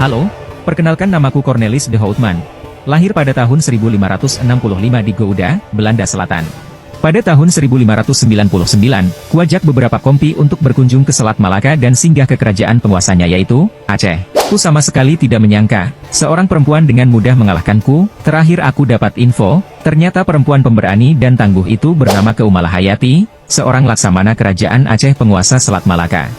Halo, perkenalkan namaku Cornelis de Houtman. Lahir pada tahun 1565 di Gouda, Belanda Selatan. Pada tahun 1599, kuajak beberapa kompi untuk berkunjung ke Selat Malaka dan singgah ke kerajaan penguasanya yaitu Aceh. Ku sama sekali tidak menyangka, seorang perempuan dengan mudah mengalahkanku. Terakhir aku dapat info, ternyata perempuan pemberani dan tangguh itu bernama Keumala Hayati, seorang laksamana kerajaan Aceh penguasa Selat Malaka.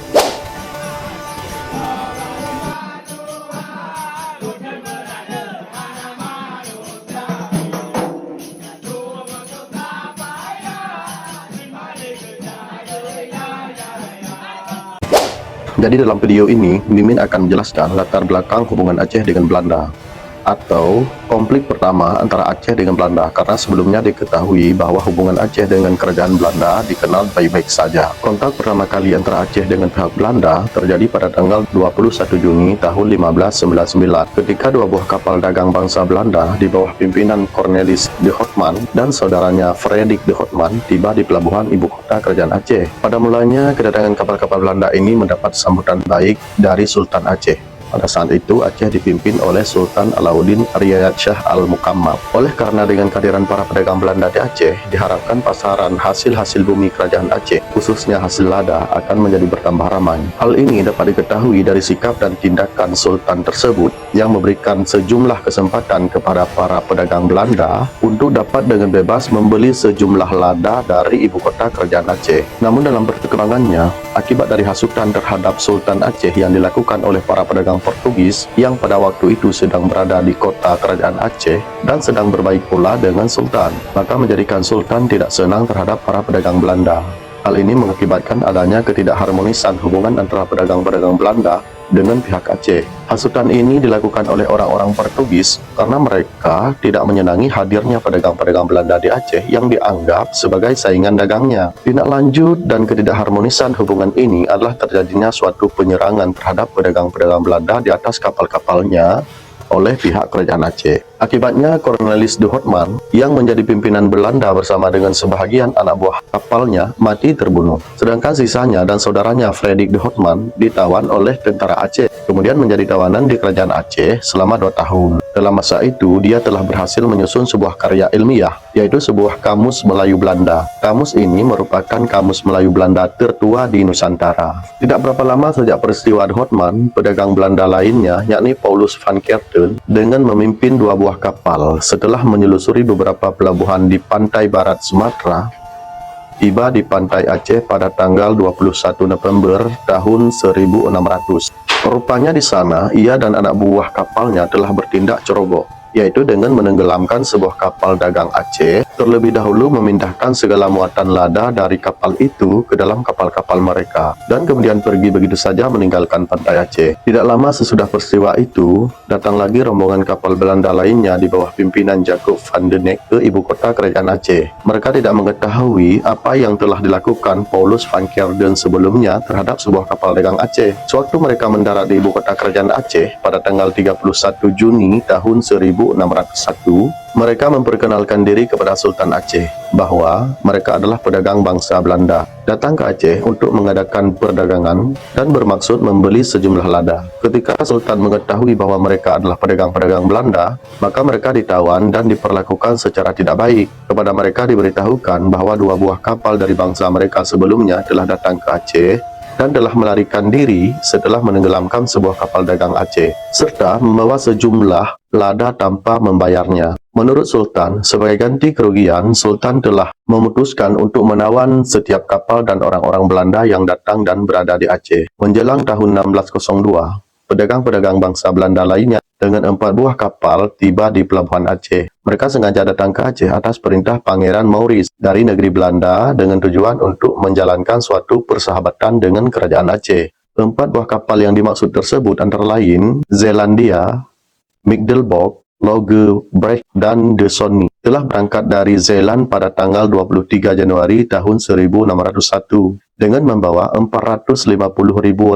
Jadi dalam video ini, Mimin akan menjelaskan latar belakang hubungan Aceh dengan Belanda, atau konflik pertama antara Aceh dengan Belanda, karena sebelumnya diketahui bahwa hubungan Aceh dengan kerajaan Belanda dikenal baik-baik saja. Kontak pertama kali antara Aceh dengan pihak Belanda terjadi pada tanggal 21 Juni tahun 1599, ketika dua buah kapal dagang bangsa Belanda di bawah pimpinan Cornelis de Houtman dan saudaranya Frederik de Houtman tiba di pelabuhan ibu kota kerajaan Aceh. Pada mulanya, kedatangan kapal-kapal Belanda ini mendapat sambutan baik dari Sultan Aceh. Pada saat itu, Aceh dipimpin oleh Sultan Alauddin Riayat Shah Al-Mukammam. Oleh karena dengan kehadiran para pedagang Belanda di Aceh, diharapkan pasaran hasil-hasil bumi kerajaan Aceh, khususnya hasil lada, akan menjadi bertambah ramai. Hal ini dapat diketahui dari sikap dan tindakan Sultan tersebut yang memberikan sejumlah kesempatan kepada para pedagang Belanda untuk dapat dengan bebas membeli sejumlah lada dari ibu kota kerajaan Aceh. Namun dalam perkembangannya, akibat dari hasutan terhadap Sultan Aceh yang dilakukan oleh para pedagang Portugis yang pada waktu itu sedang berada di kota kerajaan Aceh dan sedang berbaik pula dengan Sultan, maka menjadikan Sultan tidak senang terhadap para pedagang Belanda. Hal ini mengakibatkan adanya ketidakharmonisan hubungan antara pedagang-pedagang Belanda dengan pihak Aceh. Hasutan ini dilakukan oleh orang-orang Portugis karena mereka tidak menyenangi hadirnya pedagang-pedagang Belanda di Aceh yang dianggap sebagai saingan dagangnya. Tindak lanjut dan ketidakharmonisan hubungan ini adalah terjadinya suatu penyerangan terhadap pedagang-pedagang Belanda di atas kapal-kapalnya oleh pihak kerajaan Aceh. Akibatnya, Cornelis de Houtman yang menjadi pimpinan Belanda bersama dengan sebahagian anak buah kapalnya mati terbunuh. Sedangkan sisanya dan saudaranya Frederik de Houtman ditawan oleh tentara Aceh, kemudian menjadi tawanan di kerajaan Aceh selama 2 tahun. Dalam masa itu, dia telah berhasil menyusun sebuah karya ilmiah, yaitu sebuah kamus Melayu Belanda. Kamus ini merupakan kamus Melayu Belanda tertua di Nusantara. Tidak berapa lama sejak peristiwa de Houtman, pedagang Belanda lainnya, yakni Paulus van Kerten, dengan memimpin 2 buah kapal setelah menyelusuri beberapa pelabuhan di pantai barat Sumatera, tiba di pantai Aceh pada tanggal 21 November tahun 1600. Rupanya di sana, ia dan anak buah kapalnya telah bertindak ceroboh, yaitu dengan menenggelamkan sebuah kapal dagang Aceh, terlebih dahulu memindahkan segala muatan lada dari kapal itu ke dalam kapal-kapal mereka, dan kemudian pergi begitu saja meninggalkan pantai Aceh. Tidak lama sesudah peristiwa itu, datang lagi rombongan kapal Belanda lainnya di bawah pimpinan Jacob van den Eyck ke ibu kota kerajaan Aceh. Mereka tidak mengetahui apa yang telah dilakukan Paulus van Kerden sebelumnya terhadap sebuah kapal dagang Aceh. Sewaktu mereka mendarat di ibu kota kerajaan Aceh pada tanggal 31 Juni tahun 1601, mereka memperkenalkan diri kepada Sultan Aceh bahwa mereka adalah pedagang bangsa Belanda, datang ke Aceh untuk mengadakan perdagangan dan bermaksud membeli sejumlah lada. Ketika Sultan mengetahui bahwa mereka adalah pedagang-pedagang Belanda, maka mereka ditawan dan diperlakukan secara tidak baik. Kepada mereka diberitahukan bahwa 2 buah kapal dari bangsa mereka sebelumnya telah datang ke Aceh dan telah melarikan diri setelah menenggelamkan sebuah kapal dagang Aceh, serta membawa sejumlah lada tanpa membayarnya. Menurut Sultan, sebagai ganti kerugian, Sultan telah memutuskan untuk menawan setiap kapal dan orang-orang Belanda yang datang dan berada di Aceh. Menjelang tahun 1602, pedagang-pedagang bangsa Belanda lainnya dengan 4 buah kapal tiba di pelabuhan Aceh. Mereka sengaja datang ke Aceh atas perintah Pangeran Maurice dari negeri Belanda dengan tujuan untuk menjalankan suatu persahabatan dengan kerajaan Aceh. 4 buah kapal yang dimaksud tersebut antara lain Zeelandia, Middelburg, Loge Brecht, dan De Sonny telah berangkat dari Zeeland pada tanggal 23 Januari tahun 1601 dengan membawa 450.000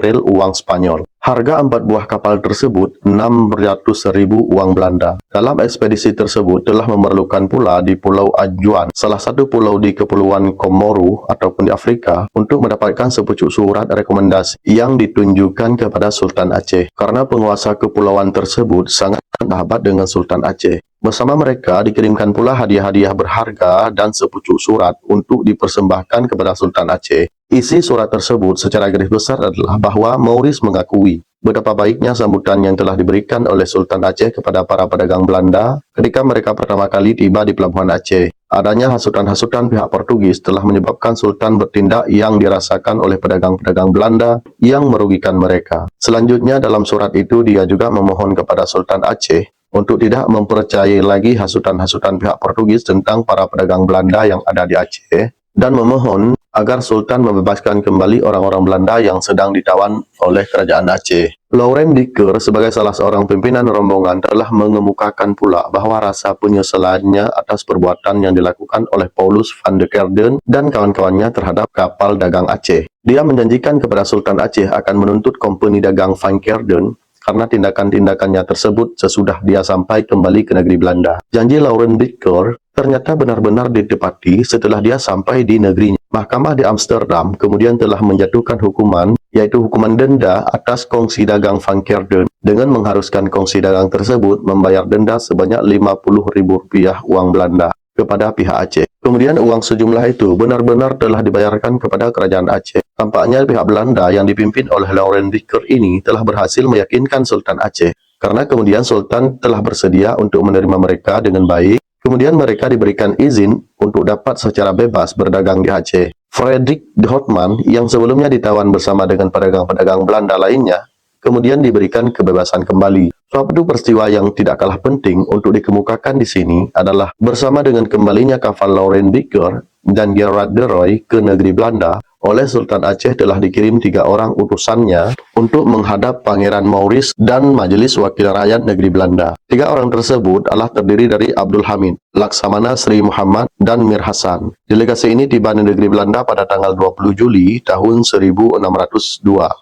rel uang Spanyol. Harga 4 buah kapal tersebut 600.000 uang Belanda. Dalam ekspedisi tersebut telah memerlukan pula di Pulau Ajuan, salah satu pulau di Kepulauan Komoru ataupun di Afrika, untuk mendapatkan sepucuk surat rekomendasi yang ditunjukkan kepada Sultan Aceh, karena penguasa kepulauan tersebut sangat sahabat dengan Sultan Aceh. Bersama mereka dikirimkan pula hadiah-hadiah berharga dan sepucuk surat untuk dipersembahkan kepada Sultan Aceh. Isi surat tersebut secara garis besar adalah bahwa Maurice mengakui betapa baiknya sambutan yang telah diberikan oleh Sultan Aceh kepada para pedagang Belanda ketika mereka pertama kali tiba di pelabuhan Aceh. Adanya hasutan-hasutan pihak Portugis telah menyebabkan Sultan bertindak yang dirasakan oleh pedagang-pedagang Belanda yang merugikan mereka. Selanjutnya dalam surat itu dia juga memohon kepada Sultan Aceh untuk tidak mempercayai lagi hasutan-hasutan pihak Portugis tentang para pedagang Belanda yang ada di Aceh, dan memohon agar Sultan membebaskan kembali orang-orang Belanda yang sedang ditawan oleh kerajaan Aceh. Laurens Dicker sebagai salah seorang pimpinan rombongan telah mengemukakan pula bahwa rasa penyesalannya atas perbuatan yang dilakukan oleh Paulus van der Kerden dan kawan-kawannya terhadap kapal dagang Aceh. Dia menjanjikan kepada Sultan Aceh akan menuntut kompeni dagang van Kerden karena tindakan-tindakannya tersebut sesudah dia sampai kembali ke negeri Belanda. Janji Laurens Dicker ternyata benar-benar ditepati setelah dia sampai di negerinya. Mahkamah di Amsterdam kemudian telah menjatuhkan hukuman, yaitu hukuman denda atas kongsi dagang van Kerden, dengan mengharuskan kongsi dagang tersebut membayar denda sebanyak Rp50.000 uang Belanda kepada pihak Aceh. Kemudian uang sejumlah itu benar-benar telah dibayarkan kepada kerajaan Aceh. Tampaknya pihak Belanda yang dipimpin oleh Laurens Dicker ini telah berhasil meyakinkan Sultan Aceh, karena kemudian Sultan telah bersedia untuk menerima mereka dengan baik. Kemudian mereka diberikan izin untuk dapat secara bebas berdagang di Aceh. Frederik de Houtman yang sebelumnya ditawan bersama dengan pedagang-pedagang Belanda lainnya, kemudian diberikan kebebasan kembali. Suatu peristiwa yang tidak kalah penting untuk dikemukakan di sini adalah bersama dengan kembalinya kapal Laurens Dicker dan Gerard de Rooy ke negeri Belanda, oleh Sultan Aceh telah dikirim 3 orang utusannya untuk menghadap Pangeran Maurice dan Majelis Wakil Rakyat Negeri Belanda. 3 orang tersebut adalah terdiri dari Abdul Hamid, Laksamana Sri Muhammad, dan Mir Hasan. Delegasi ini tiba di negeri Belanda pada tanggal 20 Juli tahun 1602.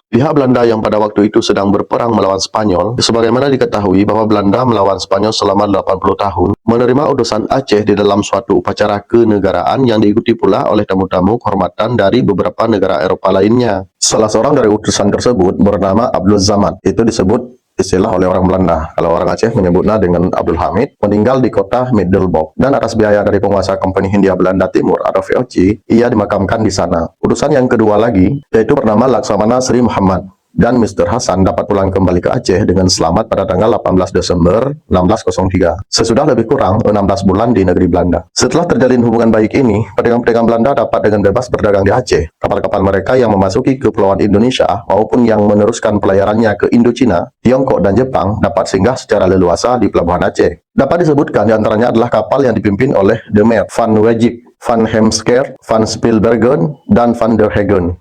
Pihak Belanda yang pada waktu itu sedang berperang melawan Spanyol, sebagaimana diketahui bahwa Belanda melawan Spanyol selama 80 tahun, menerima utusan Aceh di dalam suatu upacara kenegaraan yang diikuti pula oleh tamu-tamu kehormatan dari beberapa negara Eropa lainnya. Salah seorang dari utusan tersebut bernama Abdul Zamad. Itu disebut istilah oleh orang Belanda. Kalau orang Aceh menyebutnya dengan Abdul Hamid, meninggal di kota Middelburg, dan atas biaya dari penguasa Kompeni Hindia Belanda Timur atau VOC, ia dimakamkan di sana. Utusan yang kedua lagi, yaitu bernama Laksamana Sri Muhammad, dan Mr. Hasan dapat pulang kembali ke Aceh dengan selamat pada tanggal 18 Desember 1603. Sesudah lebih kurang 16 bulan di negeri Belanda. Setelah terjalin hubungan baik ini, pedagang-pedagang Belanda dapat dengan bebas berdagang di Aceh. Kapal-kapal mereka yang memasuki kepulauan Indonesia maupun yang meneruskan pelayarannya ke Indochina, Tiongkok, dan Jepang dapat singgah secara leluasa di pelabuhan Aceh. Dapat disebutkan diantaranya adalah kapal yang dipimpin oleh De Met, Van Wegik, Van Heemskerk, Van Spilbergen, dan Van der Hagen.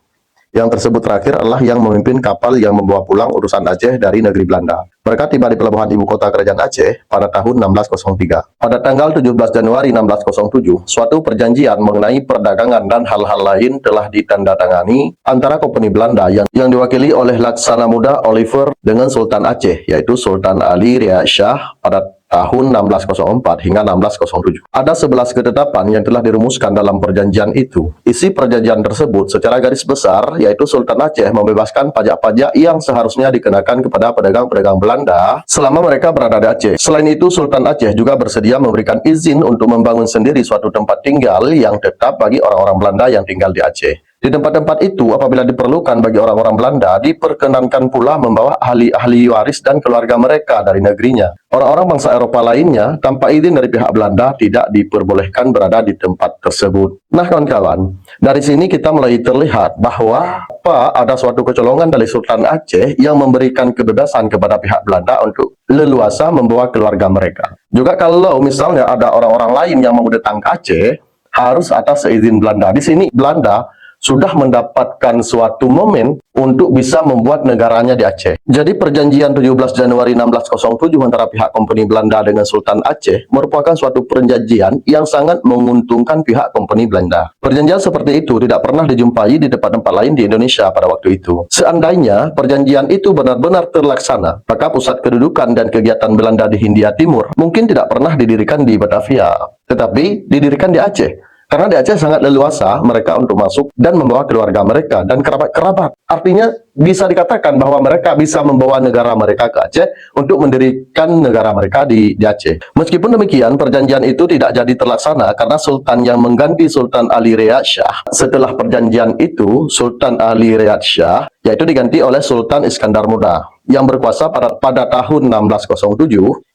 Yang tersebut terakhir adalah yang memimpin kapal yang membawa pulang utusan Aceh dari negeri Belanda. Mereka tiba di pelabuhan ibu kota kerajaan Aceh pada tahun 1603. Pada tanggal 17 Januari 1607, suatu perjanjian mengenai perdagangan dan hal-hal lain telah ditandatangani antara kompeni Belanda yang diwakili oleh Laksana Muda Oliver dengan Sultan Aceh, yaitu Sultan Ali Riaz Shah pada tahun 1604 hingga 1607. Ada 11 ketetapan yang telah dirumuskan dalam perjanjian itu. Isi perjanjian tersebut secara garis besar yaitu Sultan Aceh membebaskan pajak-pajak yang seharusnya dikenakan kepada pedagang-pedagang Belanda selama mereka berada di Aceh. Selain itu, Sultan Aceh juga bersedia memberikan izin untuk membangun sendiri suatu tempat tinggal yang tetap bagi orang-orang Belanda yang tinggal di Aceh. Di tempat-tempat itu, apabila diperlukan bagi orang-orang Belanda, diperkenankan pula membawa ahli-ahli waris dan keluarga mereka dari negerinya. Orang-orang bangsa Eropa lainnya, tanpa izin dari pihak Belanda, tidak diperbolehkan berada di tempat tersebut. Nah, kawan-kawan, dari sini kita mulai terlihat bahwa ada suatu kecolongan dari Sultan Aceh yang memberikan kebebasan kepada pihak Belanda untuk leluasa membawa keluarga mereka. Juga kalau misalnya ada orang-orang lain yang mau datang ke Aceh, harus atas seizin Belanda. Di sini Belanda sudah mendapatkan suatu momen untuk bisa membuat negaranya di Aceh. Jadi perjanjian 17 Januari 1607 antara pihak kompeni Belanda dengan Sultan Aceh merupakan suatu perjanjian yang sangat menguntungkan pihak kompeni Belanda. Perjanjian seperti itu tidak pernah dijumpai di tempat-tempat lain di Indonesia pada waktu itu. Seandainya perjanjian itu benar-benar terlaksana, maka pusat kedudukan dan kegiatan Belanda di Hindia Timur mungkin tidak pernah didirikan di Batavia, tetapi didirikan di Aceh. Karena di Aceh sangat leluasa mereka untuk masuk dan membawa keluarga mereka dan kerabat-kerabat. Artinya bisa dikatakan bahwa mereka bisa membawa negara mereka ke Aceh untuk mendirikan negara mereka di Aceh. Meskipun demikian, perjanjian itu tidak jadi terlaksana karena Sultan yang mengganti Sultan Ali Riyad Shah setelah perjanjian itu, Sultan Ali Riyad Shah, yaitu diganti oleh Sultan Iskandar Muda yang berkuasa pada tahun 1607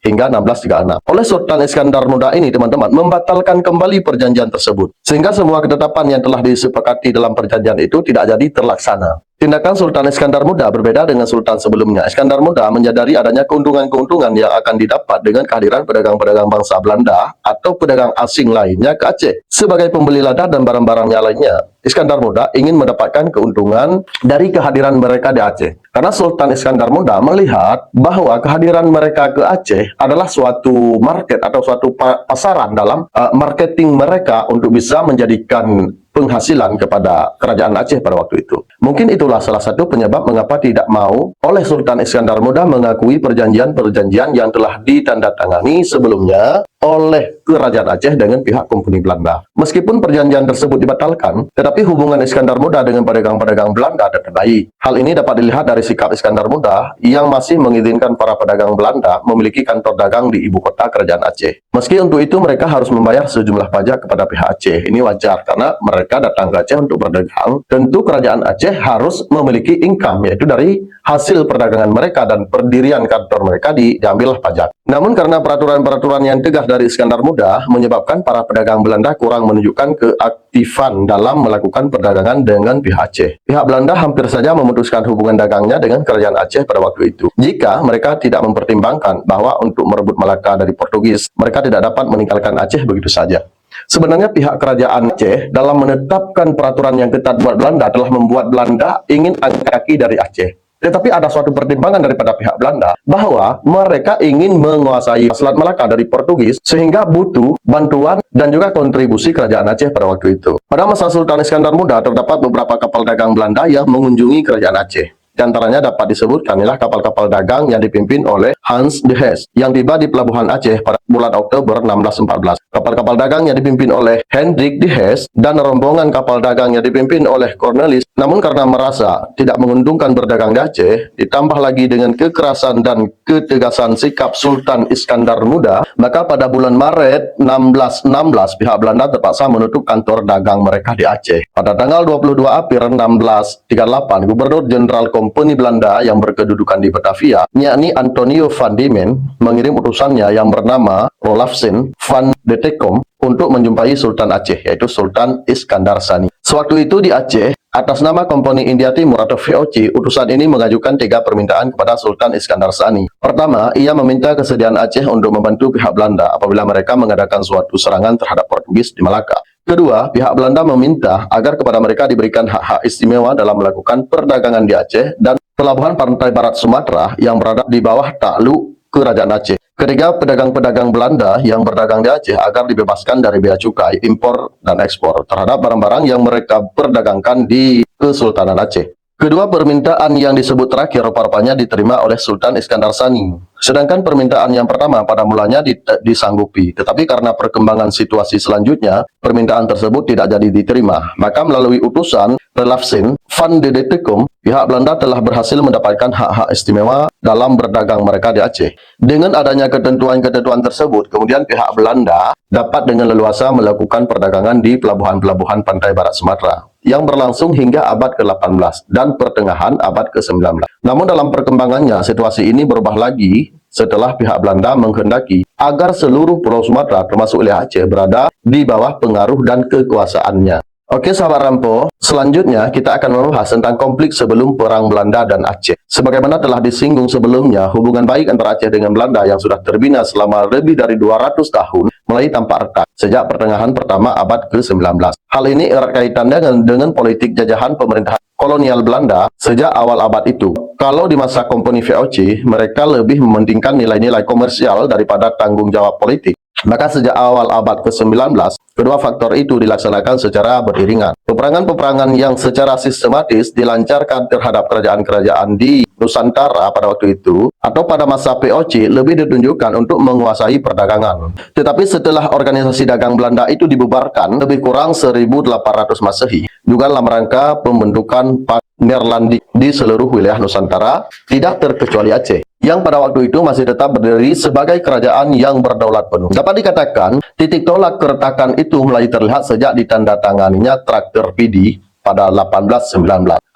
hingga 1636. Oleh Sultan Iskandar Muda ini, teman-teman, membatalkan kembali perjanjian tersebut. Sehingga semua ketetapan yang telah disepakati dalam perjanjian itu tidak jadi terlaksana. Tindakan Sultan Iskandar Muda berbeda dengan Sultan sebelumnya. Iskandar Muda menyadari adanya keuntungan-keuntungan yang akan didapat dengan kehadiran pedagang-pedagang bangsa Belanda atau pedagang asing lainnya ke Aceh sebagai pembeli lada dan barang-barangnya lainnya. Iskandar Muda ingin mendapatkan keuntungan dari kehadiran mereka di Aceh. Karena Sultan Iskandar Muda melihat bahwa kehadiran mereka ke Aceh adalah suatu market atau suatu pasaran dalam marketing mereka untuk bisa menjadikan penghasilan kepada kerajaan Aceh pada waktu itu. Mungkin itulah salah satu penyebab mengapa tidak mau oleh Sultan Iskandar Muda mengakui perjanjian-perjanjian yang telah ditandatangani sebelumnya oleh kerajaan Aceh dengan pihak kompeni Belanda. Meskipun perjanjian tersebut dibatalkan, tetapi hubungan Iskandar Muda dengan pedagang-pedagang Belanda tetap baik. Hal ini dapat dilihat dari sikap Iskandar Muda yang masih mengizinkan para pedagang Belanda memiliki kantor dagang di ibu kota kerajaan Aceh. Meski untuk itu mereka harus membayar sejumlah pajak kepada pihak Aceh. Ini wajar karena mereka datang ke Aceh untuk berdagang. Tentu kerajaan Aceh harus memiliki income, yaitu dari hasil perdagangan mereka dan pendirian kantor mereka diambillah pajak. Namun karena peraturan-peraturan yang tegas dari Iskandar Muda menyebabkan para pedagang Belanda kurang menunjukkan keaktifan dalam melakukan perdagangan dengan pihak Aceh. Pihak Belanda hampir saja memutuskan hubungan dagangnya dengan kerajaan Aceh pada waktu itu. Jika mereka tidak mempertimbangkan bahwa untuk merebut Malaka dari Portugis, mereka tidak dapat meninggalkan Aceh begitu saja. Sebenarnya pihak kerajaan Aceh dalam menetapkan peraturan yang ketat buat Belanda telah membuat Belanda ingin angkat kaki dari Aceh. Tetapi ada suatu pertimbangan daripada pihak Belanda bahwa mereka ingin menguasai Selat Malaka dari Portugis sehingga butuh bantuan dan juga kontribusi kerajaan Aceh pada waktu itu. Pada masa Sultan Iskandar Muda terdapat beberapa kapal dagang Belanda yang mengunjungi kerajaan Aceh. Di antaranya dapat disebutkan ialah kapal-kapal dagang yang dipimpin oleh Hans de Hest yang tiba di pelabuhan Aceh pada bulan Oktober 1614. Kapal-kapal dagang yang dipimpin oleh Hendrik de Hest dan rombongan kapal dagang yang dipimpin oleh Cornelis, namun karena merasa tidak menguntungkan berdagang di Aceh, ditambah lagi dengan kekerasan dan ketegasan sikap Sultan Iskandar Muda, maka pada bulan Maret 1616 pihak Belanda terpaksa menutup kantor dagang mereka di Aceh. Pada tanggal 22 April 1638, Gubernur Jenderal Kompeni Belanda yang berkedudukan di Batavia, yakni Antonio van Diemen, mengirim utusannya yang bernama Olafsen van de Tekom untuk menjumpai Sultan Aceh, yaitu Sultan Iskandar Sani. Sewaktu itu di Aceh, atas nama Kompeni India Timur atau VOC, utusan ini mengajukan 3 permintaan kepada Sultan Iskandar Sani. Pertama, ia meminta kesediaan Aceh untuk membantu pihak Belanda apabila mereka mengadakan suatu serangan terhadap Portugis di Malaka. Kedua, pihak Belanda meminta agar kepada mereka diberikan hak-hak istimewa dalam melakukan perdagangan di Aceh dan pelabuhan pantai barat Sumatera yang berada di bawah takluk kerajaan Aceh. Ketiga, pedagang-pedagang Belanda yang berdagang di Aceh agar dibebaskan dari bea cukai, impor, dan ekspor terhadap barang-barang yang mereka perdagangkan di Kesultanan Aceh. Kedua permintaan yang disebut terakhir rupa-rupanya diterima oleh Sultan Iskandar Sani. Sedangkan permintaan yang pertama pada mulanya disanggupi. Tetapi karena perkembangan situasi selanjutnya, permintaan tersebut tidak jadi diterima. Maka melalui utusan Relafsen van de Tekom, pihak Belanda telah berhasil mendapatkan hak-hak istimewa dalam berdagang mereka di Aceh. Dengan adanya ketentuan-ketentuan tersebut, kemudian pihak Belanda dapat dengan leluasa melakukan perdagangan di pelabuhan-pelabuhan pantai barat Sumatera yang berlangsung hingga abad ke-18 dan pertengahan abad ke-19. Namun dalam perkembangannya, situasi ini berubah lagi setelah pihak Belanda menghendaki agar seluruh pulau Sumatera termasuk wilayah Aceh berada di bawah pengaruh dan kekuasaannya. Oke sahabat Rampo, selanjutnya kita akan membahas tentang konflik sebelum Perang Belanda dan Aceh. Sebagaimana telah disinggung sebelumnya, hubungan baik antara Aceh dengan Belanda yang sudah terbina selama lebih dari 200 tahun mulai tampak retak sejak pertengahan pertama abad ke-19. Hal ini erat kaitannya dengan politik jajahan pemerintahan kolonial Belanda sejak awal abad itu. Kalau di masa komponi VOC, mereka lebih mementingkan nilai-nilai komersial daripada tanggung jawab politik. Maka sejak awal abad ke-19, kedua faktor itu dilaksanakan secara beriringan. Peperangan-peperangan yang secara sistematis dilancarkan terhadap kerajaan-kerajaan di Nusantara pada waktu itu, atau pada masa VOC, lebih ditunjukkan untuk menguasai perdagangan. Tetapi setelah organisasi dagang Belanda itu dibubarkan, lebih kurang 1800 Masehi, juga dalam rangka pembentukan Pak Neerlandik di seluruh wilayah Nusantara, tidak terkecuali Aceh, yang pada waktu itu masih tetap berdiri sebagai kerajaan yang berdaulat penuh. Dapat dikatakan, titik tolak keretakan itu mulai terlihat sejak ditandatanganinya Traktat Pidi pada 1819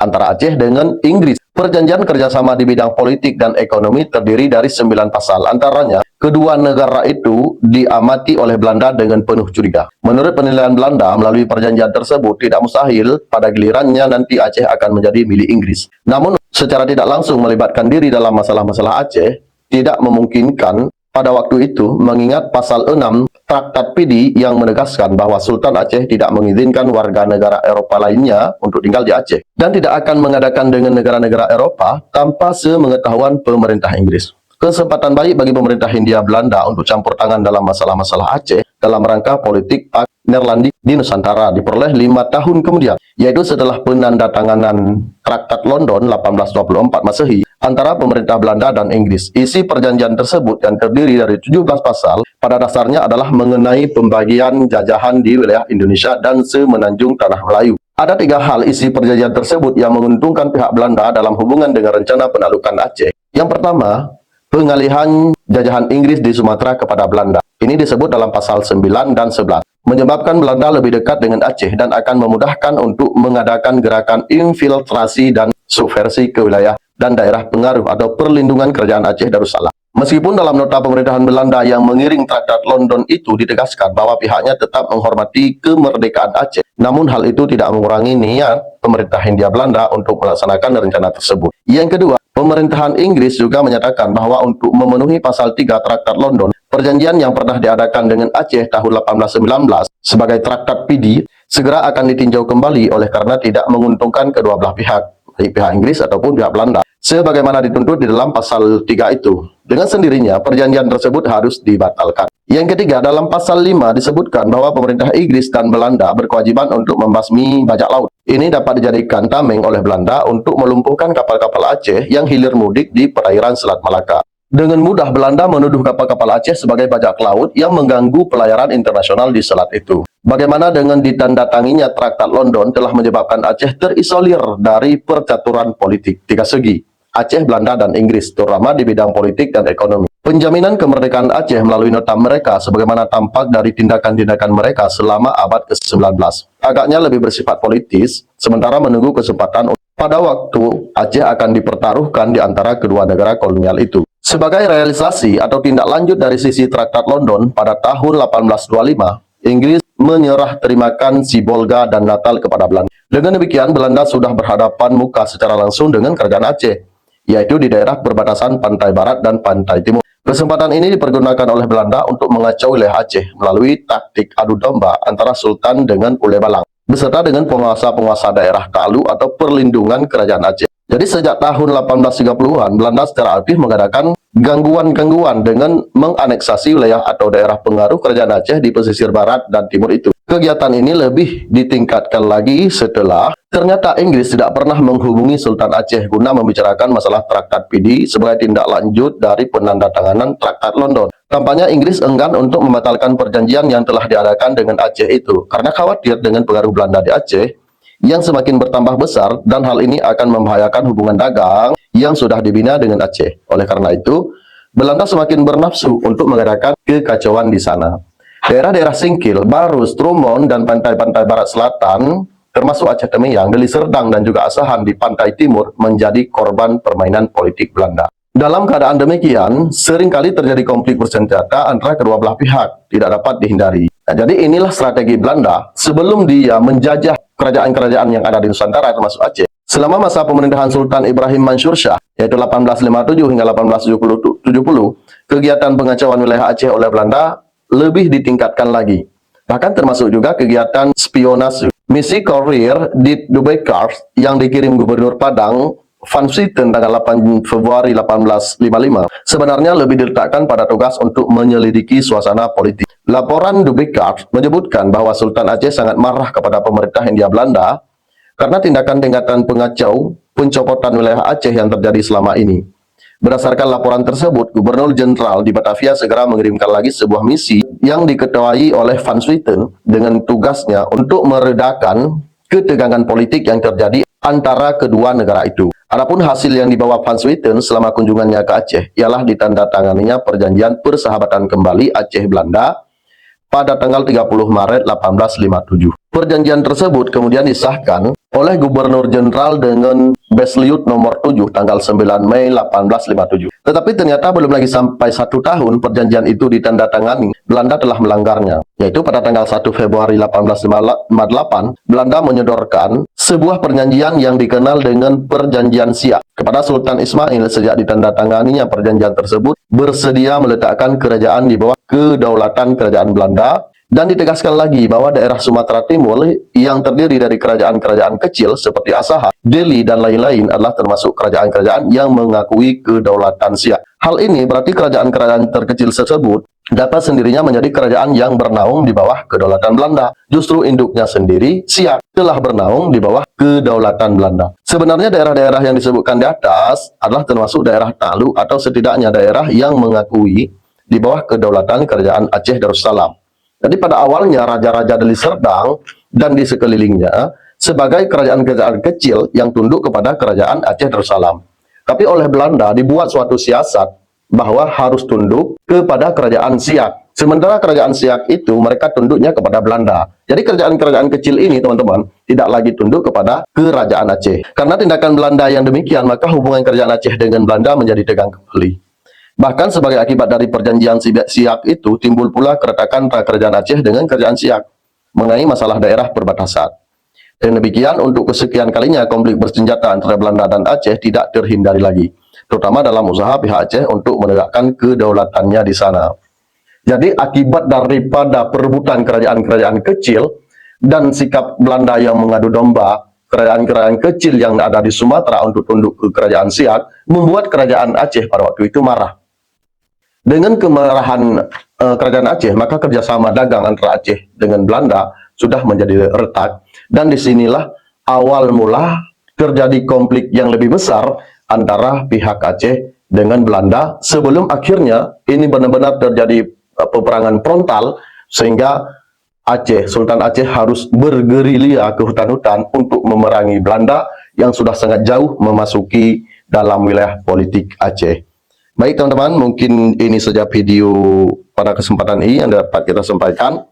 antara Aceh dengan Inggris. Perjanjian kerjasama di bidang politik dan ekonomi terdiri dari 9 pasal. Antaranya, kedua negara itu diamati oleh Belanda dengan penuh curiga. Menurut penilaian Belanda, melalui perjanjian tersebut tidak mustahil pada gilirannya nanti Aceh akan menjadi milik Inggris. Namun, secara tidak langsung melibatkan diri dalam masalah-masalah Aceh tidak memungkinkan pada waktu itu, mengingat pasal 6 Traktat Pidi yang menegaskan bahwa Sultan Aceh tidak mengizinkan warga negara Eropa lainnya untuk tinggal di Aceh dan tidak akan mengadakan dengan negara-negara Eropa tanpa sepengetahuan pemerintah Inggris. Kesempatan baik bagi pemerintah Hindia Belanda untuk campur tangan dalam masalah-masalah Aceh dalam rangka politik Pak Neerlandik di Nusantara diperoleh 5 tahun kemudian, yaitu setelah penandatanganan Traktat London 1824 Masehi antara pemerintah Belanda dan Inggris. Isi perjanjian tersebut yang terdiri dari 17 pasal pada dasarnya adalah mengenai pembagian jajahan di wilayah Indonesia dan semenanjung Tanah Melayu. Ada 3 hal isi perjanjian tersebut yang menguntungkan pihak Belanda dalam hubungan dengan rencana penaklukan Aceh. Yang pertama, pengalihan jajahan Inggris di Sumatera kepada Belanda. Ini disebut dalam pasal 9 dan 11. Menyebabkan Belanda lebih dekat dengan Aceh dan akan memudahkan untuk mengadakan gerakan infiltrasi dan subversi ke wilayah dan daerah pengaruh atau perlindungan kerajaan Aceh Darussalam. Meskipun dalam nota pemerintahan Belanda yang mengiring Traktat London itu ditegaskan bahwa pihaknya tetap menghormati kemerdekaan Aceh, namun hal itu tidak mengurangi niat pemerintah Hindia Belanda untuk melaksanakan rencana tersebut. Yang kedua, pemerintahan Inggris juga menyatakan bahwa untuk memenuhi pasal 3 Traktat London, perjanjian yang pernah diadakan dengan Aceh tahun 1819 sebagai Traktat Pidi segera akan ditinjau kembali oleh karena tidak menguntungkan kedua belah pihak, baik pihak Inggris ataupun pihak Belanda, sebagaimana dituntut di dalam pasal 3 itu. Dengan sendirinya, perjanjian tersebut harus dibatalkan. Yang ketiga, dalam pasal 5 disebutkan bahwa pemerintah Inggris dan Belanda berkewajiban untuk membasmi bajak laut. Ini dapat dijadikan tameng oleh Belanda untuk melumpuhkan kapal-kapal Aceh yang hilir mudik di perairan Selat Malaka. Dengan mudah Belanda menuduh kapal-kapal Aceh sebagai bajak laut yang mengganggu pelayaran internasional di selat itu. Bagaimana dengan ditandatanginya Traktat London telah menyebabkan Aceh terisolir dari percaturan politik tiga segi, Aceh, Belanda, dan Inggris, terutama di bidang politik dan ekonomi. Penjaminan kemerdekaan Aceh melalui nota mereka sebagaimana tampak dari tindakan-tindakan mereka selama abad ke-19 agaknya lebih bersifat politis, sementara menunggu kesempatan pada waktu Aceh akan dipertaruhkan di antara kedua negara kolonial itu. Sebagai realisasi atau tindak lanjut dari sisi Traktat London pada tahun 1825, Inggris menyerah terimakan Sibolga dan Natal kepada Belanda. Dengan demikian, Belanda sudah berhadapan muka secara langsung dengan kerajaan Aceh, yaitu di daerah perbatasan pantai barat dan pantai timur. Kesempatan ini dipergunakan oleh Belanda untuk mengacau wilayah Aceh melalui taktik adu domba antara Sultan dengan Ule Balang, beserta dengan penguasa-penguasa daerah Talu atau perlindungan kerajaan Aceh. Jadi sejak tahun 1830-an, Belanda secara aktif mengadakan gangguan-gangguan dengan menganeksasi wilayah atau daerah pengaruh kerajaan Aceh di pesisir barat dan timur itu. Kegiatan ini lebih ditingkatkan lagi setelah ternyata Inggris tidak pernah menghubungi Sultan Aceh guna membicarakan masalah Traktat Pidi sebagai tindak lanjut dari penandatanganan Traktat London. Tampaknya Inggris enggan untuk membatalkan perjanjian yang telah diadakan dengan Aceh itu karena khawatir dengan pengaruh Belanda di Aceh yang semakin bertambah besar dan hal ini akan membahayakan hubungan dagang yang sudah dibina dengan Aceh. Oleh karena itu, Belanda semakin bernafsu untuk mengadakan kekacauan di sana. Daerah-daerah Singkil, Barus, Trumon, dan pantai-pantai barat selatan, termasuk Aceh Temeyang, Deli Serdang, dan juga Asahan di pantai timur menjadi korban permainan politik Belanda. Dalam keadaan demikian, seringkali terjadi konflik bersenjata antara kedua belah pihak, tidak dapat dihindari. Nah, jadi inilah strategi Belanda sebelum dia menjajah kerajaan-kerajaan yang ada di Nusantara termasuk Aceh. Selama masa pemerintahan Sultan Ibrahim Mansur Shah, yaitu 1857 hingga 1870, kegiatan pengacauan wilayah Aceh oleh Belanda lebih ditingkatkan lagi. Bahkan termasuk juga kegiatan spionase. Misi Courier di Dubai Cars yang dikirim Gubernur Padang Van Swieten tanggal 8 Februari 1855 sebenarnya lebih diletakkan pada tugas untuk menyelidiki suasana politik. Laporan Dubai Cars menyebutkan bahwa Sultan Aceh sangat marah kepada pemerintah Hindia Belanda karena tindakan-tindakan pengacau pencopotan wilayah Aceh yang terjadi selama ini. Berdasarkan laporan tersebut, Gubernur Jenderal di Batavia segera mengirimkan lagi sebuah misi yang diketuai oleh Van Swieten dengan tugasnya untuk meredakan ketegangan politik yang terjadi antara kedua negara itu. Adapun hasil yang dibawa Van Swieten selama kunjungannya ke Aceh ialah ditandatanganinya perjanjian persahabatan kembali Aceh Belanda pada tanggal 30 Maret 1857. Perjanjian tersebut kemudian disahkan oleh Gubernur Jenderal dengan Besliut nomor 7 tanggal 9 Mei 1857. Tetapi ternyata belum lagi sampai 1 tahun perjanjian itu ditandatangani, Belanda telah melanggarnya. Yaitu pada tanggal 1 Februari 1858, Belanda menyodorkan sebuah perjanjian yang dikenal dengan Perjanjian Siak kepada Sultan Ismail. Sejak ditandatanganinya perjanjian tersebut, bersedia meletakkan kerajaan di bawah kedaulatan kerajaan Belanda. Dan ditegaskan lagi bahwa daerah Sumatera Timur yang terdiri dari kerajaan-kerajaan kecil seperti Asahan, Delhi, dan lain-lain adalah termasuk kerajaan-kerajaan yang mengakui kedaulatan Siak. Hal ini berarti kerajaan-kerajaan terkecil tersebut dapat sendirinya menjadi kerajaan yang bernaung di bawah kedaulatan Belanda. Justru induknya sendiri, Siak, telah bernaung di bawah kedaulatan Belanda. Sebenarnya daerah-daerah yang disebutkan di atas adalah termasuk daerah takluk atau setidaknya daerah yang mengakui di bawah kedaulatan kerajaan Aceh Darussalam. Jadi pada awalnya Raja-Raja Deli Serdang dan di sekelilingnya sebagai kerajaan-kerajaan kecil yang tunduk kepada kerajaan Aceh Darussalam. Tapi oleh Belanda dibuat suatu siasat bahwa harus tunduk kepada kerajaan Siak. Sementara kerajaan Siak itu mereka tunduknya kepada Belanda. Jadi kerajaan-kerajaan kecil ini teman-teman tidak lagi tunduk kepada kerajaan Aceh. Karena tindakan Belanda yang demikian maka hubungan kerajaan Aceh dengan Belanda menjadi tegang kembali. Bahkan sebagai akibat dari perjanjian Siak itu timbul pula keretakan antara kerajaan Aceh dengan kerajaan Siak mengenai masalah daerah perbatasan. Dan demikian untuk kesekian kalinya konflik bersenjata antara Belanda dan Aceh tidak terhindari lagi, terutama dalam usaha pihak Aceh untuk menegakkan kedaulatannya di sana. Jadi akibat daripada perebutan kerajaan-kerajaan kecil dan sikap Belanda yang mengadu domba kerajaan-kerajaan kecil yang ada di Sumatera untuk tunduk ke kerajaan Siak, membuat kerajaan Aceh pada waktu itu marah. Dengan kemarahan kerajaan Aceh, maka kerjasama dagang antara Aceh dengan Belanda sudah menjadi retak. Dan disinilah awal mula terjadi konflik yang lebih besar antara pihak Aceh dengan Belanda, sebelum akhirnya ini benar-benar terjadi peperangan frontal, sehingga Sultan Aceh harus bergerilya ke hutan-hutan untuk memerangi Belanda yang sudah sangat jauh memasuki dalam wilayah politik Aceh. Baik teman-teman, mungkin ini saja video pada kesempatan ini yang dapat kita sampaikan.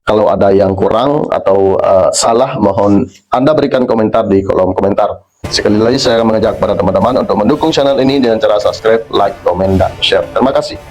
Kalau ada yang kurang atau salah, mohon Anda berikan komentar di kolom komentar. Sekali lagi saya akan mengajak para teman-teman untuk mendukung channel ini dengan cara subscribe, like, komen, dan share. Terima kasih.